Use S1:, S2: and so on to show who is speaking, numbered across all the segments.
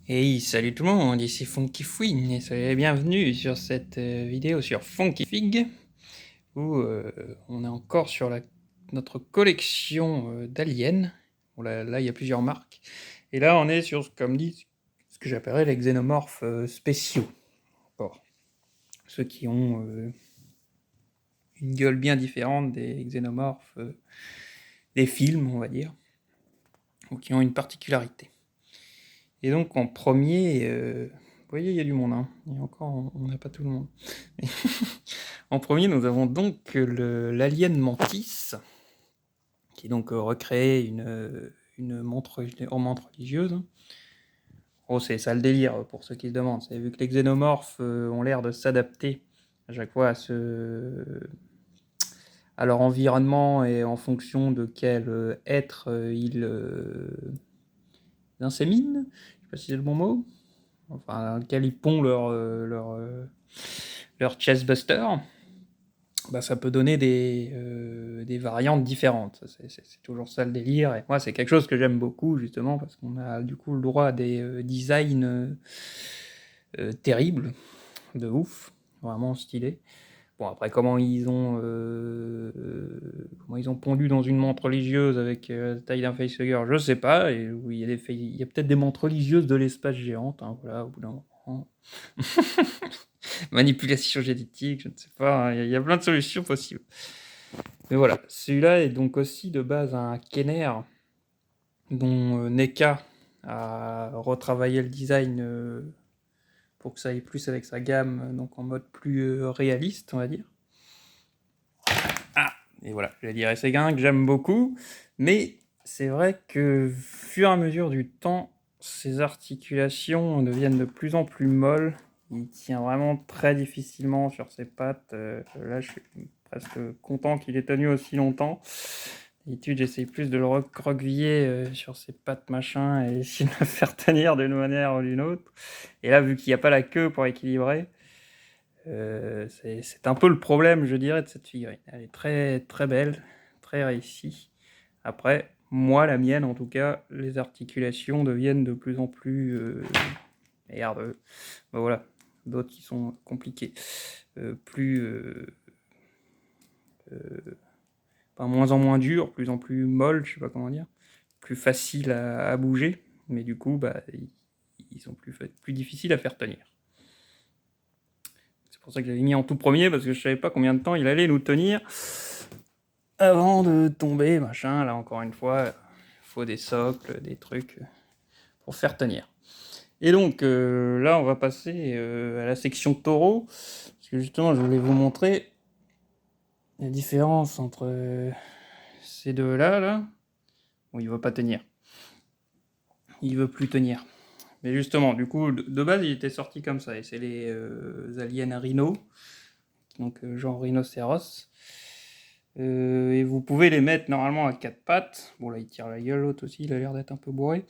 S1: Hey, salut tout le monde, ici Funky Fouine et soyez les bienvenus sur cette vidéo sur Funky Fig où on est encore sur notre collection d'aliens. Bon, là, il y a plusieurs marques. Et là, on est sur, comme dit, ce que j'appellerais les xénomorphes spéciaux. Bon, ceux qui ont une gueule bien différente des xénomorphes des films, on va dire, ou qui ont une particularité. Et donc en premier, vous voyez, il y a du monde, hein. Et encore, on n'a pas tout le monde. En premier, nous avons donc l'alien Mantis, qui est donc recréé une montre religieuse. Oh, c'est ça le délire pour ceux qui se demandent. C'est vu que les xénomorphes ont l'air de s'adapter à chaque fois à leur environnement et en fonction de quel être ils inséminent. Je sais pas si c'est le bon mot. Enfin, dans lequel ils pondent leur chestbuster, bah, ça peut donner des variantes différentes. C'est toujours ça le délire. Et moi, c'est quelque chose que j'aime beaucoup, justement, parce qu'on a du coup le droit à des designs terribles, de ouf, vraiment stylés. Bon, après, comment ils ont pondu dans une montre religieuse avec la taille d'un facehugger, je sais pas. Et oui, il y a peut-être des montres religieuses de l'espace géantes, hein, voilà, au bout d'un moment. Manipulation génétique, je ne sais pas, hein, il y a plein de solutions possibles. Mais voilà, celui-là est donc aussi de base un Kenner dont NECA a retravaillé le design pour que ça aille plus avec sa gamme, donc en mode plus réaliste, on va dire. Ah, et voilà, je dirais c'est un que j'aime beaucoup, mais c'est vrai que, fur et à mesure du temps, ses articulations deviennent de plus en plus molles. Il tient vraiment très difficilement sur ses pattes. Là, je suis presque content qu'il ait tenu aussi longtemps. D'habitude, j'essaye plus de le recroqueviller sur ses pattes, machin, et essayer de le faire tenir d'une manière ou d'une autre. Et là, vu qu'il n'y a pas la queue pour équilibrer, c'est un peu le problème, je dirais, de cette figurine. Elle est très, très belle, très réussie. Après, moi, la mienne, en tout cas, les articulations deviennent de plus en plus merde. Ben voilà, d'autres qui sont compliquées, plus enfin, moins en moins dures, plus en plus molles, je sais pas comment dire, plus faciles à bouger, mais du coup, bah, ils sont plus difficiles à faire tenir. C'est pour ça que j'avais mis en tout premier, parce que je savais pas combien de temps il allait nous tenir avant de tomber, machin. Là, encore une fois, il faut des socles, des trucs pour faire tenir. Et donc, là, on va passer à la section taureau, parce que justement, je voulais vous montrer la différence entre ces deux-là, là. Bon, il veut pas tenir. Il veut plus tenir. Mais justement, du coup, de base, il était sorti comme ça, et c'est les aliens rhino, donc genre rhinocéros. Et vous pouvez les mettre normalement à quatre pattes. Bon, là, il tire la gueule, l'autre aussi, il a l'air d'être un peu bourré.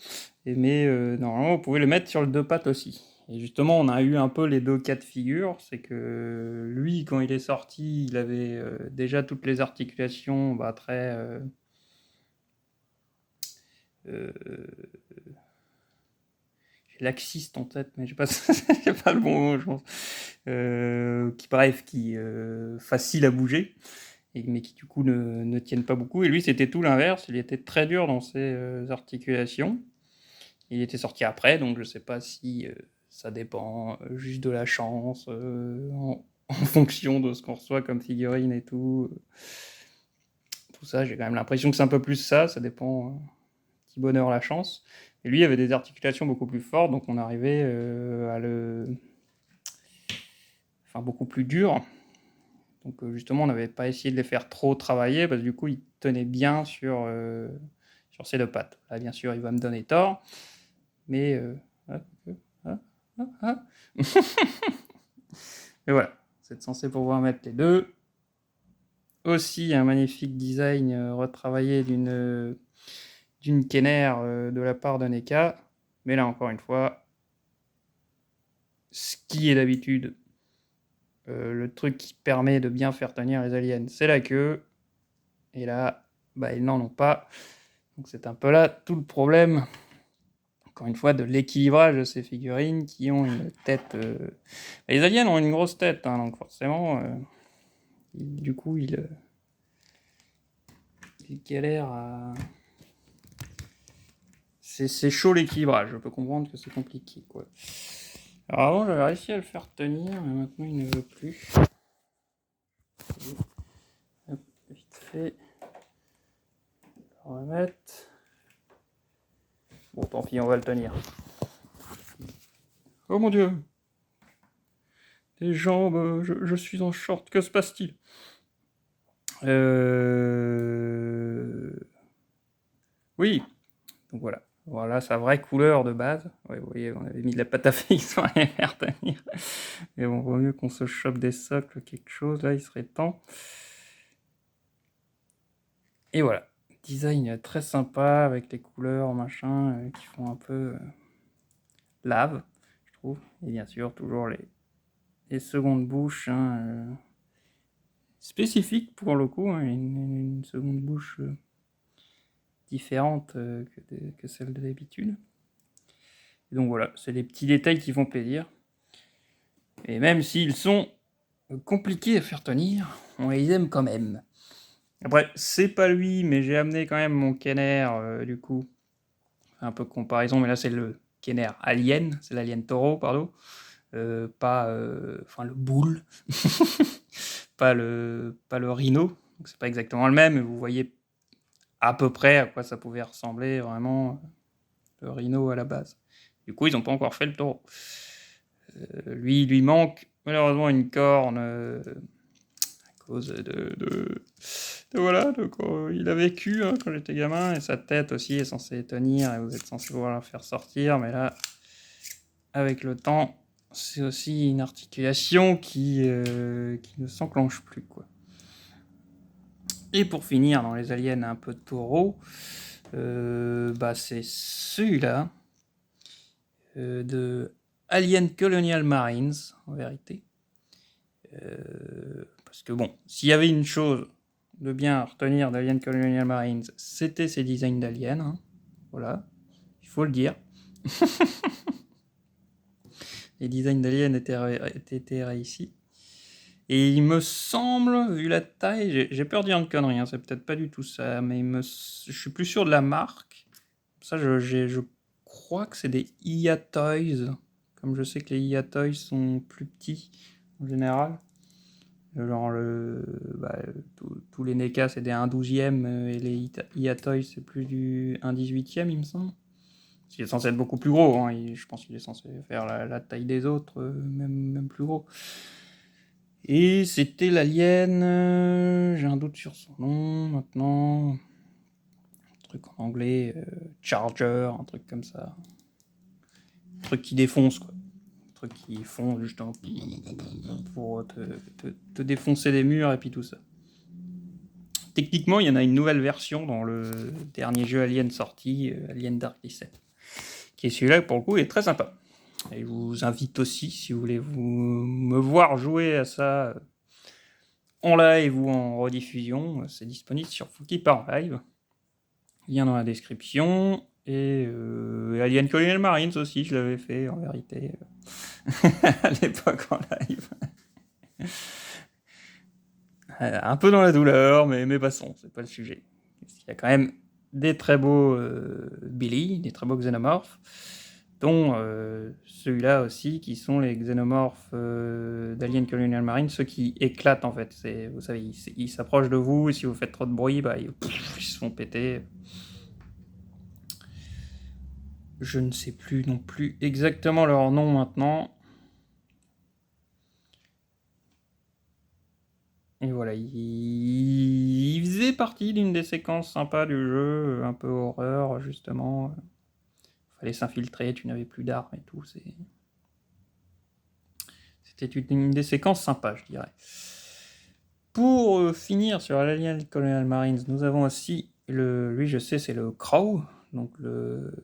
S1: Mais normalement, vous pouvez les mettre sur le deux pattes aussi. Et justement, on a eu un peu les deux cas de figure. C'est que lui, quand il est sorti, il avait déjà toutes les articulations bah, très. Euh, j'ai laxiste en tête, mais j'ai pas, j'ai pas le bon mot, je pense. Qui facile à bouger, mais qui du coup ne tiennent pas beaucoup. Et lui, c'était tout l'inverse. Il était très dur dans ses articulations. Il était sorti après, donc je sais pas si ça dépend juste de la chance, en fonction de ce qu'on reçoit comme figurine et tout. Tout ça, j'ai quand même l'impression que c'est un peu plus ça. Ça dépend, petit bonheur, la chance. Et lui, il avait des articulations beaucoup plus fortes, donc on arrivait à le. Enfin, beaucoup plus dur. Donc justement, on n'avait pas essayé de les faire trop travailler parce que du coup, ils tenaient bien sur ses deux pattes. Là, bien sûr, il va me donner tort, mais ah, ah, ah, ah. Et voilà, c'est censé pouvoir mettre les deux. Aussi, un magnifique design retravaillé d'une Kenner de la part de NECA. Mais là, encore une fois, ce qui est d'habitude le truc qui permet de bien faire tenir les aliens, c'est la queue. Et là, bah, ils n'en ont pas. Donc c'est un peu là tout le problème encore une fois, de l'équilibrage de ces figurines qui ont une tête... Les aliens ont une grosse tête, hein, donc forcément, du coup, ils galèrent à... C'est chaud l'équilibrage, je peux comprendre que c'est compliqué, quoi. Alors avant, j'avais réussi à le faire tenir, mais maintenant, il ne veut plus. Hop, vite fait. On va remettre. Bon, tant pis, on va le tenir. Oh mon dieu! Les jambes, je suis en short, que se passe-t-il? Oui, donc voilà. Voilà sa vraie couleur de base. Ouais, vous voyez, on avait mis de la pâte à fixe pour les faire tenir. Mais bon, vaut mieux qu'on se chope des socles, quelque chose. Là, il serait temps. Et voilà. Design très sympa avec les couleurs, machin, qui font un peu lave, je trouve. Et bien sûr, toujours les secondes bouches, hein, spécifiques pour le coup, hein, une seconde bouche différente que celle de d'habitude. Et donc voilà, c'est les petits détails qui font plaisir. Et même s'ils sont compliqués à faire tenir, on les aime quand même. Après, c'est pas lui, mais j'ai amené quand même mon Kenner, du coup. Un peu de comparaison, mais là c'est le Kenner Alien, c'est l'Alien Toro, pardon. Pas le Bull, pas le Rhino, donc c'est pas exactement le même, mais vous voyez à peu près à quoi ça pouvait ressembler vraiment le Rhino à la base. Du coup, ils n'ont pas encore fait le Taureau. Lui, il lui manque malheureusement une corne à cause voilà, de quoi il a vécu hein, quand j'étais gamin, et sa tête aussi est censée tenir, et vous êtes censé pouvoir la faire sortir, mais là, avec le temps, c'est aussi une articulation qui ne s'enclenche plus, quoi. Et pour finir, dans les aliens un peu taureau, c'est celui-là, de Alien Colonial Marines, en vérité. Parce que bon, s'il y avait une chose de bien à retenir d'Alien Colonial Marines, c'était ses designs d'aliens. Hein. Voilà, il faut le dire. Les designs d'aliens étaient réussis. Et il me semble, vu la taille, j'ai peur de dire une connerie, hein, c'est peut-être pas du tout ça, mais je suis plus sûr de la marque. Ça, je crois que c'est des IA Toys, comme je sais que les IA Toys sont plus petits en général. Genre, tous les NECA, c'est des 1/12e, et les IA Toys, c'est plus du 1/18e, il me semble. Il est censé être beaucoup plus gros, hein, je pense qu'il est censé faire la taille des autres, même plus gros. Et c'était l'alien, j'ai un doute sur son nom maintenant. Un truc en anglais, Charger, un truc comme ça. Un truc qui défonce, quoi. Un truc qui fond juste pour te défoncer des murs et puis tout ça. Techniquement, il y en a une nouvelle version dans le dernier jeu Alien sorti, Alien Dark 17. Qui est celui-là, pour le coup, est très sympa. Et je vous invite aussi, si vous voulez me voir jouer à ça en live ou en rediffusion, c'est disponible sur Fouki en live. Lien dans la description. Et Alien Colonial Marines aussi, je l'avais fait en vérité à l'époque en live. Un peu dans la douleur, mais passons, c'est pas le sujet. Il y a quand même des très beaux Billy, des très beaux xénomorphes, dont ceux-là aussi, qui sont les xénomorphes d'Alien Colonial Marines, ceux qui éclatent en fait. Vous savez, ils s'approchent de vous, et si vous faites trop de bruit, ils se font péter. Je ne sais plus non plus exactement leur nom maintenant. Et voilà, il faisait partie d'une des séquences sympas du jeu, un peu horreur justement. Fallait s'infiltrer, tu n'avais plus d'armes et tout. C'était une des séquences sympas, je dirais. Pour finir sur Alien Colonial Marines, nous avons aussi lui je sais c'est le Crow, donc le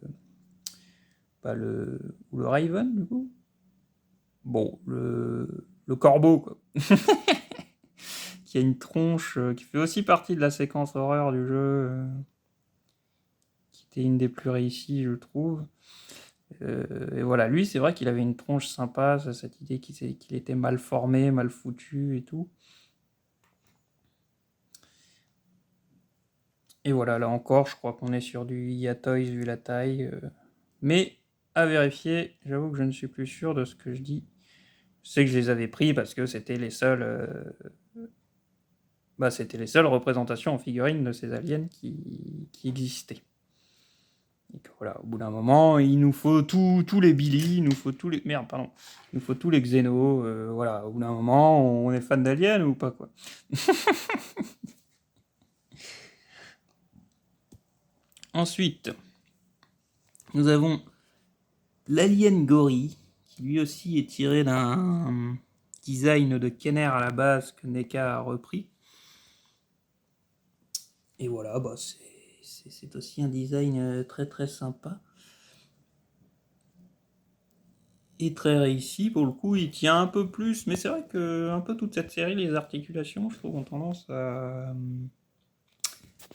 S1: Raven du coup. Bon, le corbeau quoi. Qui a une tronche, qui fait aussi partie de la séquence horreur du jeu, qui était une des plus réussies, je trouve. Et voilà, lui, c'est vrai qu'il avait une tronche sympa, cette idée qu'il était mal formé, mal foutu et tout. Et voilà, là encore, je crois qu'on est sur du Yatoys vu la taille. Mais à vérifier, j'avoue que je ne suis plus sûr de ce que je dis. Je sais que je les avais pris parce que c'était les seuls, c'était les seules représentations en figurine de ces aliens qui existaient. Et que voilà, au bout d'un moment, il nous faut tous les Billy, il nous faut tous les. Merde, pardon. Il nous faut tous les Xeno. Voilà, au bout d'un moment, on est fan d'aliens ou pas, quoi. Ensuite, nous avons l'Alien Gory, qui lui aussi est tiré d'un design de Kenner à la base que NECA a repris. Et voilà, c'est aussi un design très très sympa. Et très réussi, pour le coup, il tient un peu plus, mais c'est vrai que un peu toute cette série, les articulations, je trouve, ont tendance à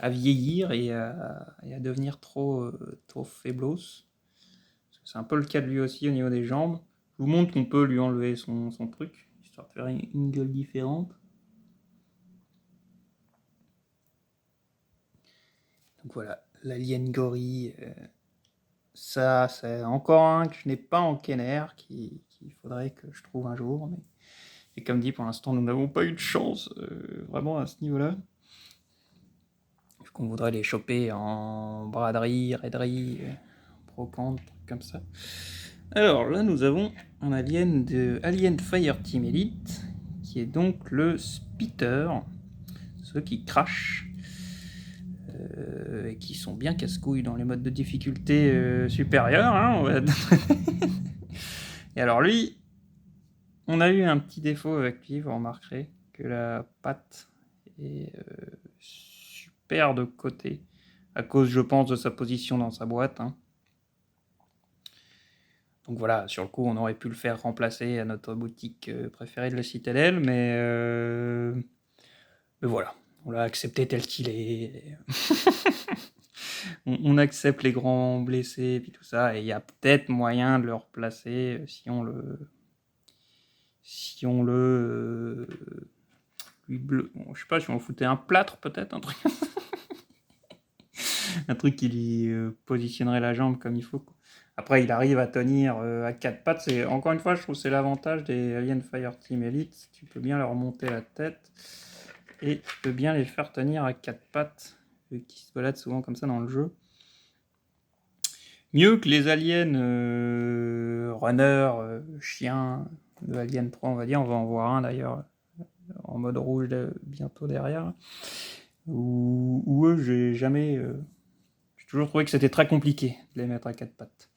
S1: vieillir et à devenir trop faiblos. C'est un peu le cas de lui aussi au niveau des jambes. Je vous montre qu'on peut lui enlever son truc, histoire de faire une gueule différente. Donc voilà, l'Alien Gory. Ça, c'est encore un que je n'ai pas en Kenner, qu'il faudrait que je trouve un jour. Mais... Et comme dit, pour l'instant, nous n'avons pas eu de chance, vraiment à ce niveau-là. Qu'on voudrait les choper en braderie, raiderie, brocante, trucs comme ça. Alors là, nous avons un alien de Alien Fireteam Elite, qui est donc le Spitter, ceux qui crachent. Et qui sont bien casse-couilles dans les modes de difficulté supérieurs. Hein, et alors lui, on a eu un petit défaut avec lui, vous remarquerez que la patte est super de côté, à cause, je pense, de sa position dans sa boîte. Hein. Donc voilà, sur le coup, on aurait pu le faire remplacer à notre boutique préférée de la Citadelle, mais voilà, on l'a accepté tel qu'il est. On accepte les grands blessés et puis tout ça, et il y a peut-être moyen de le replacer si on lui bleu, je sais pas, si on foutait un plâtre peut-être, un truc, un truc qui lui positionnerait la jambe comme il faut. Quoi. Après, il arrive à tenir à quatre pattes. C'est encore une fois, je trouve que c'est l'avantage des Alien Fireteam Elite. Tu peux bien leur monter la tête et tu peux bien les faire tenir à quatre pattes, qui se baladent souvent comme ça dans le jeu. Mieux que les aliens runner, chiens de Alien 3, on va dire. On va en voir un d'ailleurs en mode rouge bientôt derrière. Où eux, j'ai toujours trouvé que c'était très compliqué de les mettre à quatre pattes.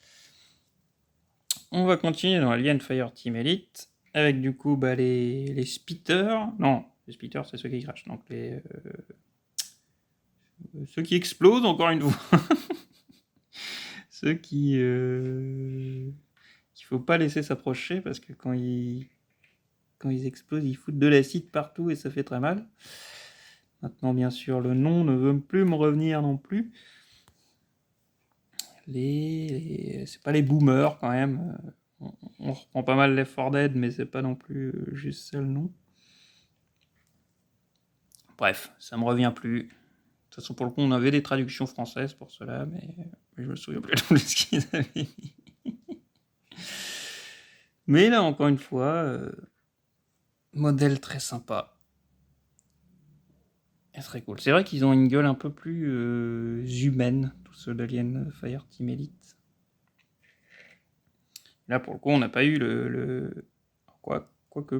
S1: On va continuer dans Alien Fireteam Elite avec du coup les spitters. Non, les spitters, c'est ceux qui crachent. Donc ceux qui explosent, encore une fois. Ceux qu'il faut pas laisser s'approcher parce que quand ils explosent, ils foutent de l'acide partout et ça fait très mal. Maintenant, bien sûr, le nom ne veut plus me revenir non plus. C'est pas les boomers quand même. On reprend pas mal les 4 Dead, mais c'est pas non plus juste ça le nom. Bref, ça me revient plus. De toute façon, pour le coup, on avait des traductions françaises pour cela, mais je me souviens plus de ce qu'ils avaient mis. Mais là, encore une fois, modèle très sympa. Et très cool. C'est vrai qu'ils ont une gueule un peu plus humaine, tous ceux d'Alien Fireteam Elite. Là, pour le coup, on n'a pas eu quoique,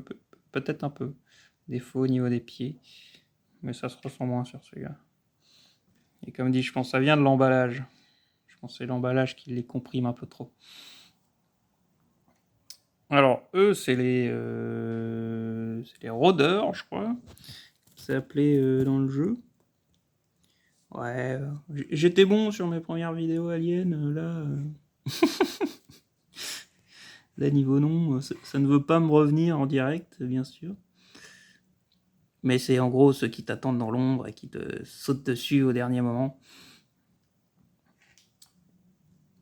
S1: peut-être un peu. Défaut au niveau des pieds. Mais ça se ressent moins sur celui-là. Et comme dit, je pense que ça vient de l'emballage. Je pense que c'est l'emballage qui les comprime un peu trop. Alors, eux, c'est les rôdeurs, je crois. C'est appelé dans le jeu. Ouais, j'étais bon sur mes premières vidéos aliens, là... Là, niveau nom, ça ne veut pas me revenir en direct, bien sûr. Mais c'est en gros ceux qui t'attendent dans l'ombre et qui te sautent dessus au dernier moment.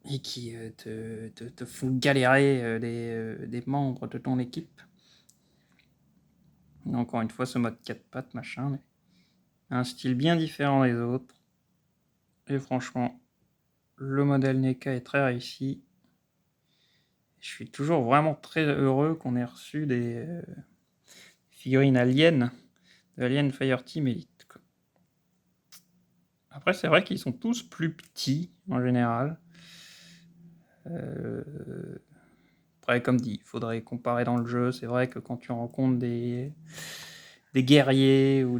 S1: et qui te font galérer des membres de ton équipe. Et encore une fois, ce mode 4 pattes, machin, mais un style bien différent des autres. Et franchement, le modèle NECA est très réussi. Je suis toujours vraiment très heureux qu'on ait reçu des figurines Alien, de Alien Fireteam Elite. Quoi. Après, c'est vrai qu'ils sont tous plus petits en général. Après, comme dit, il faudrait comparer dans le jeu. C'est vrai que quand tu rencontres des guerriers ou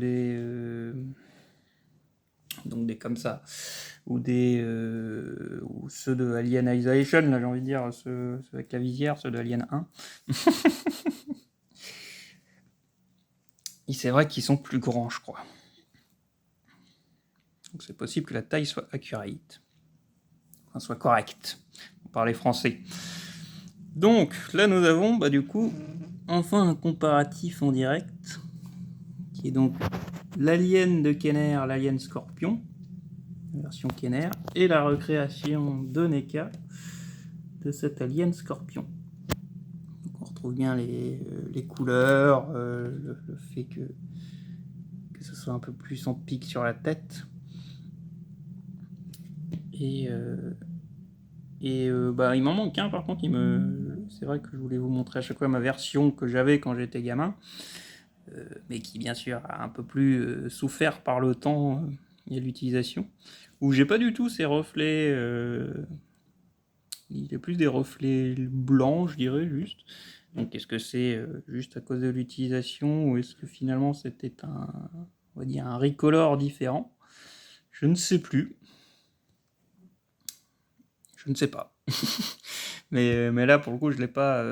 S1: donc des comme ça, ou ou ceux de Alien Isolation, là j'ai envie de dire, ceux avec la visière, ceux de Alien 1. Et c'est vrai qu'ils sont plus grands, je crois. Donc c'est possible que la taille soit accurate, enfin soit correcte, pour parler français. Donc là nous avons du coup enfin un comparatif en direct, qui est donc l'alien de Kenner, l'alien Scorpion, la version Kenner, et la recréation de NECA de cet alien Scorpion. Donc on retrouve bien les couleurs, le fait que ce soit un peu plus en pique sur la tête. Et il m'en manque un, par contre, c'est vrai que je voulais vous montrer à chaque fois ma version que j'avais quand j'étais gamin, mais qui bien sûr a un peu plus souffert par le temps et l'utilisation, où j'ai pas du tout ces reflets, il y a plus des reflets blancs, je dirais juste. Donc est-ce que c'est juste à cause de l'utilisation, ou est-ce que finalement c'était on va dire un recolor différent? Je ne sais plus. Je ne sais pas. mais là, pour le coup, je ne l'ai pas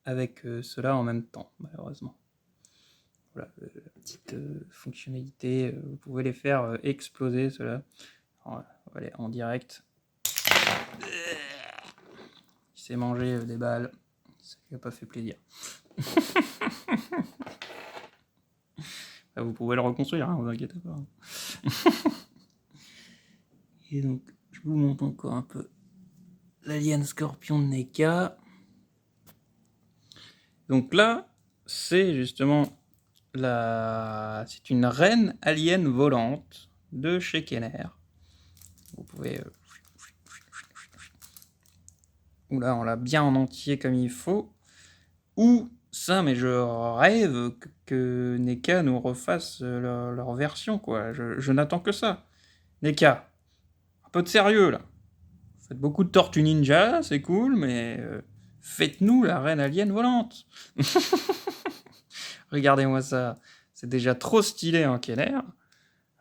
S1: avec cela en même temps, malheureusement. Voilà, la petite fonctionnalité. Vous pouvez les faire exploser, cela. Allez, en direct. Il s'est mangé des balles. Ça lui a pas fait plaisir. Vous pouvez le reconstruire, hein, vous inquiétez pas. Et donc, je vous montre encore un peu l'Alien Scorpion de NECA. Donc là, c'est justement c'est une reine alien volante de chez Kenner. Vous pouvez... Oula, on l'a bien en entier comme il faut. Ou ça, mais je rêve que NECA nous refasse leur version, quoi. Je n'attends que ça. NECA, un peu de sérieux, là. Faites beaucoup de Tortues Ninja, c'est cool, mais faites-nous la reine alien volante. Regardez-moi ça. C'est déjà trop stylé en Kenner.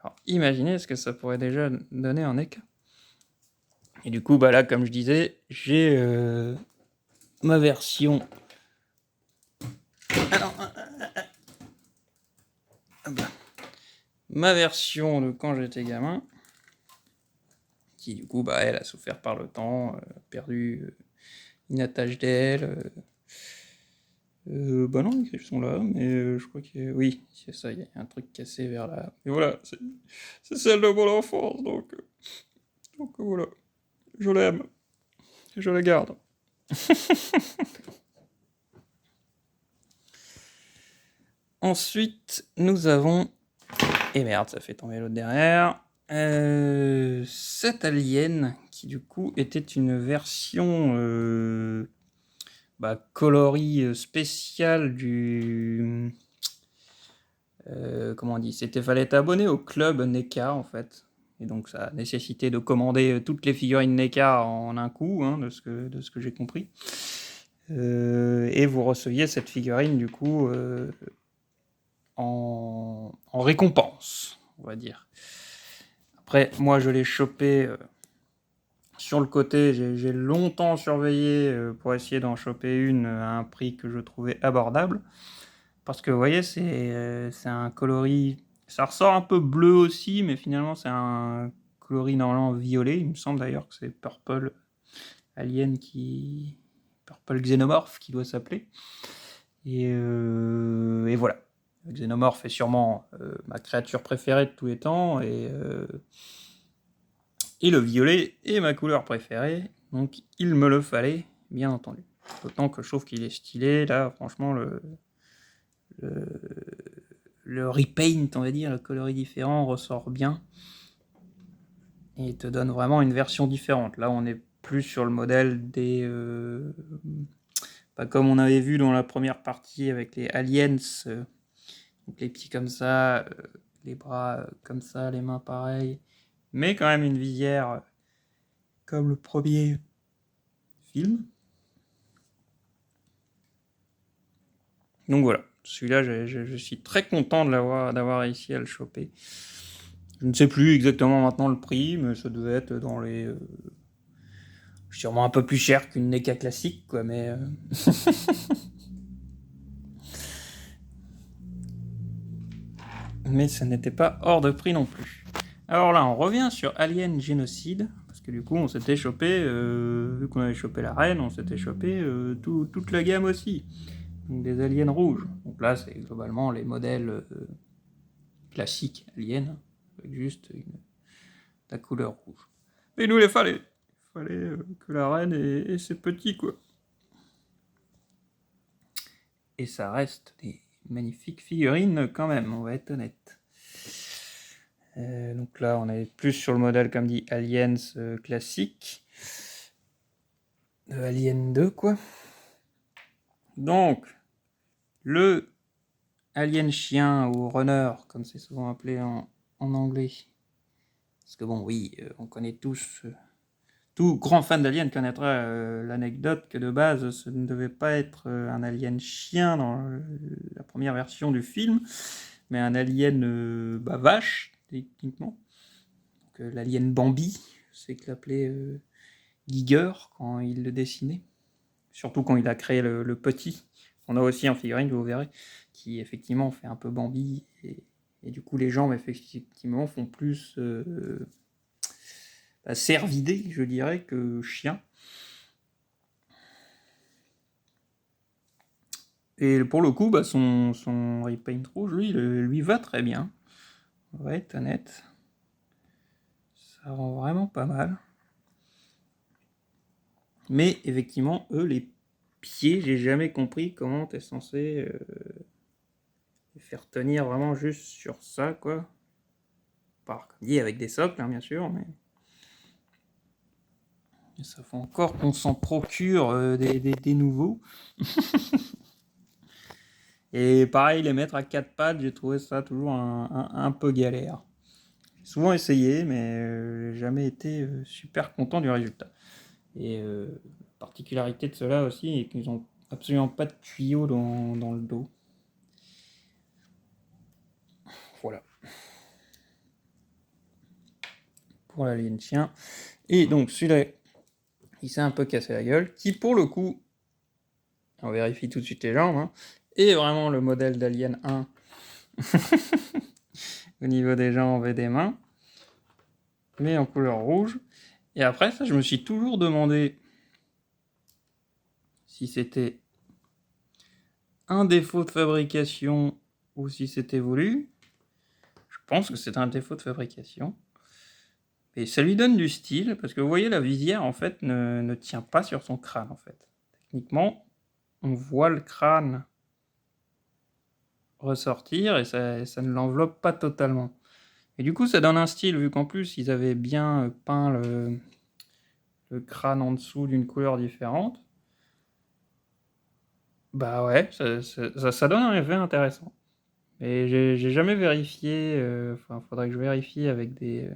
S1: Alors, imaginez ce que ça pourrait déjà donner en NECA. Et du coup, là, comme je disais, j'ai ma version. Alors, ma version de quand j'étais gamin, qui du coup, elle a souffert par le temps, perdu une attache d'aile. Non, ils sont là, mais je crois que oui, c'est ça, il y a un truc cassé vers là. Et voilà, c'est celle de mon enfance, donc voilà, je l'aime, je la garde. Ensuite, nous avons... Et merde, ça fait tomber l'autre derrière. Cet alien, qui du coup était une version coloris spéciale du... comment on dit, fallait être abonné au club NECA en fait. Et donc ça a nécessité de commander toutes les figurines NECA en un coup, hein, de ce que j'ai compris. Et vous receviez cette figurine du coup en récompense, on va dire. Après, moi je l'ai chopé sur le côté, j'ai longtemps surveillé pour essayer d'en choper une à un prix que je trouvais abordable. Parce que vous voyez, c'est un coloris, ça ressort un peu bleu aussi, mais finalement c'est un coloris normalement violet. Il me semble d'ailleurs que c'est Purple Alien Purple Xenomorph qui doit s'appeler. Et voilà. Le Xenomorph est sûrement ma créature préférée de tous les temps. Et le violet est ma couleur préférée, donc il me le fallait, bien entendu. D'autant que je trouve qu'il est stylé, là, franchement, le repaint, on va dire, le coloris différent ressort bien. Et il te donne vraiment une version différente. Là, on est plus sur le modèle des... pas comme on avait vu dans la première partie avec les aliens, donc les pieds comme ça, les bras comme ça, les mains pareilles, mais quand même une visière comme le premier film. Donc voilà, celui-là, je suis très content d'avoir réussi à le choper. Je ne sais plus exactement maintenant le prix, mais ça devait être dans les... sûrement un peu plus cher qu'une NECA classique, quoi, mais... mais ça n'était pas hors de prix non plus. Alors là, on revient sur Alien Génocide, parce que du coup, on s'était chopé, vu qu'on avait chopé la reine, on s'était chopé toute la gamme aussi. Donc des aliens rouges. Donc là, c'est globalement les modèles classiques aliens, avec juste la couleur rouge. Mais il nous les fallait. Il fallait que la reine ait ses petits, quoi. Et ça reste des magnifiques figurines quand même, on va être honnête. Donc là, on est plus sur le modèle, comme dit, Aliens classique. Alien 2, quoi. Donc, le Alien chien ou runner, comme c'est souvent appelé en anglais. Parce que bon, oui, on connaît tous, tout grand fan d'Alien connaîtra l'anecdote que de base, ce ne devait pas être un alien chien dans la première version du film, mais un alien vache, techniquement. L'alien Bambi, c'est que l'appelait Giger quand il le dessinait. Surtout quand il a créé le petit. On a aussi en figurine, vous verrez, qui effectivement fait un peu Bambi. Et du coup, les jambes, effectivement, font plus cervidés, je dirais, que chien. Et pour le coup, son repaint rouge, lui va très bien. On va être honnête. Ça rend vraiment pas mal. Mais effectivement, eux, les pieds, j'ai jamais compris comment t'es censé les faire tenir vraiment juste sur ça, quoi. Par comme dit, avec des socles, hein, bien sûr, mais ça fait encore qu'on s'en procure des nouveaux. Et pareil, les mettre à 4 pattes, j'ai trouvé ça toujours un peu galère. J'ai souvent essayé, mais j'ai jamais été super content du résultat. Et la particularité de ceux-là aussi est qu'ils n'ont absolument pas de tuyau dans le dos. Voilà. Pour l'alien chien. Et donc celui-là, il s'est un peu cassé la gueule, qui pour le coup, on vérifie tout de suite les jambes, hein, est vraiment le modèle d'Alien 1 au niveau des jambes et des mains, mais en couleur rouge. Et après ça, je me suis toujours demandé si c'était un défaut de fabrication ou si c'était voulu. Je pense que c'est un défaut de fabrication. Et ça lui donne du style, parce que vous voyez, la visière, en fait, ne tient pas sur son crâne, en fait. Techniquement, on voit le crâne ressortir et ça ne l'enveloppe pas totalement. Et du coup, ça donne un style, vu qu'en plus, ils avaient bien peint le crâne en dessous d'une couleur différente. Bah ouais, ça donne un effet intéressant. Et j'ai jamais vérifié, enfin, faudrait que je vérifie avec des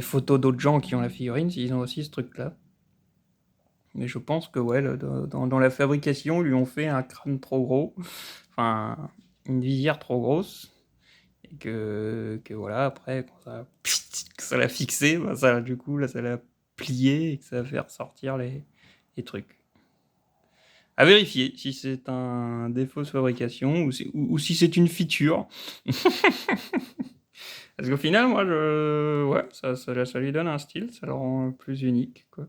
S1: photos d'autres gens qui ont la figurine, s'ils ont aussi ce truc-là. Mais je pense que ouais, dans la fabrication, ils lui ont fait un crâne trop gros, enfin une visière trop grosse, et que voilà, après, quand ça l'a fixé, bah, ça, du coup, là, ça l'a plié et que ça va faire sortir les trucs. À vérifier si c'est un défaut de fabrication ou si c'est une feature. Parce qu'au final, moi, ouais, ça lui donne un style, ça le rend plus unique, quoi.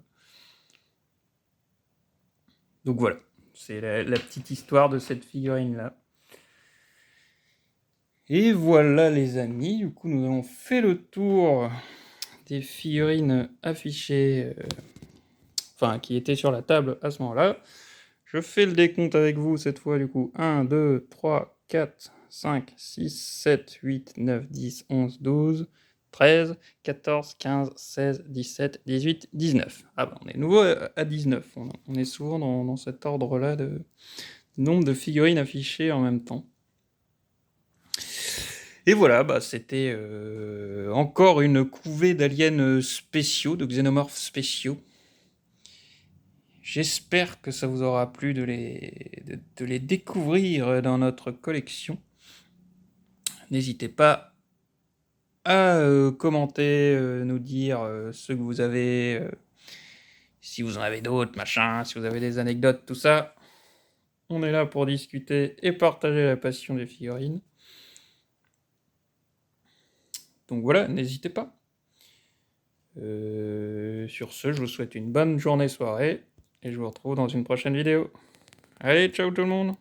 S1: Donc voilà, c'est la petite histoire de cette figurine-là. Et voilà les amis, du coup nous avons fait le tour des figurines affichées, enfin qui étaient sur la table à ce moment-là. Je fais le décompte avec vous cette fois du coup. 1, 2, 3, 4, 5, 6, 7, 8, 9, 10, 11, 12, 13, 14, 15, 16, 17, 18, 19. Ah bah on est nouveau à 19. On est souvent dans cet ordre-là de nombre de figurines affichées en même temps. Et voilà, bah c'était encore une couvée d'aliens spéciaux, de xénomorphes spéciaux. J'espère que ça vous aura plu de les découvrir dans notre collection. N'hésitez pas à commenter, nous dire ce que vous avez, si vous en avez d'autres, machin, si vous avez des anecdotes, tout ça. On est là pour discuter et partager la passion des figurines. Donc voilà, n'hésitez pas. Sur ce, je vous souhaite une bonne journée, soirée, et je vous retrouve dans une prochaine vidéo. Allez, ciao tout le monde!